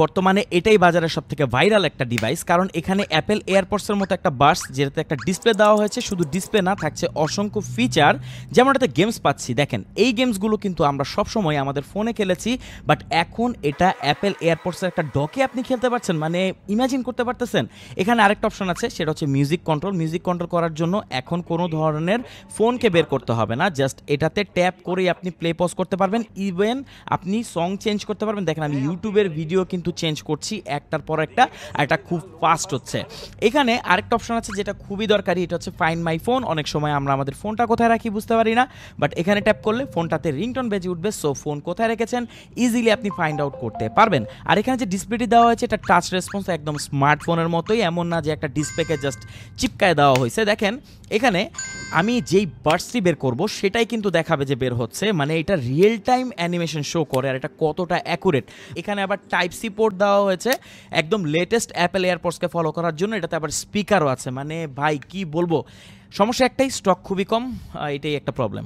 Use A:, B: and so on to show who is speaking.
A: বর্তমানে এটাই বাজারের সবথেকে ভাইরাল একটা ডিভাইস, কারণ এখানে অ্যাপেল এয়ারপডসের মতো একটা বাডস, যেটাতে একটা ডিসপ্লে দেওয়া হয়েছে, শুধু ডিসপ্লে না, থাকছে অসংখ্য ফিচার, যেমন এটাতে গেমস পাচ্ছি। দেখেন এই গেমসগুলো কিন্তু আমরা সবসময় আমাদের ফোনে খেলেছি, বাট এখন এটা অ্যাপেল এয়ারপডসের একটা ডকে আপনি খেলতে পারছেন, মানে ইমাজিন করতে পারতেছেন। এখানে আরেকটা অপশন আছে, সেটা হচ্ছে মিউজিক কন্ট্রোল। মিউজিক কন্ট্রোল করার জন্য এখন কোনো ধরনের ফোনকে বের করতে হবে না, জাস্ট এটাতে ট্যাপ করেই আপনি প্লে পজ করতে পারবেন, ইভেন আপনি সং চেঞ্জ করতে পারবেন। দেখেন আমি ইউটিউবের ভিডিও কিন্তু চেঞ্জ করছি একটার পর একটা, আর এটা খুব ফাস্ট হচ্ছে। এখানে আরেকটা অপশন আছে যেটা খুবই দরকারি, এটা হচ্ছে ফাইন্ড মাই ফোন। অনেক সময় আমরা আমাদের ফোনটা কোথায় রাখি বুঝতে পারি না, বাট এখানে ট্যাপ করলে ফোনটাতে রিংটোন বেজে উঠবে, সো ফোন কোথায় রেখেছেন ইজিলি আপনি ফাইন্ড আউট করতে পারবেন। আর এখানে যে ডিসপ্লেটি দেওয়া হয়েছে এটা টাচ রেসপন্স, একদম স্মার্টফোনের মতোই, এমন না যে একটা ডিসপ্লেকে জাস্ট চিপকায় দেওয়া হয়েছে। দেখেন এখানে আমি যেই বার্ডসটি বের করব সেটাই কিন্তু দেখাবে যে বের হচ্ছে, মানে এটা রিয়েল টাইম অ্যানিমেশন শো করে, আর এটা কতটা অ্যাকুরেট। এখানে আবার টাইপ সি পোর্ট দেওয়া হয়েছে একদম লেটেস্ট অ্যাপেল এয়ারপডসকে ফলো করার জন্য, এটাতে আবার স্পিকারও আছে। মানে ভাই কি বলবো, সমস্যা একটাই, স্টক খুবই কম, এটাই একটা প্রবলেম।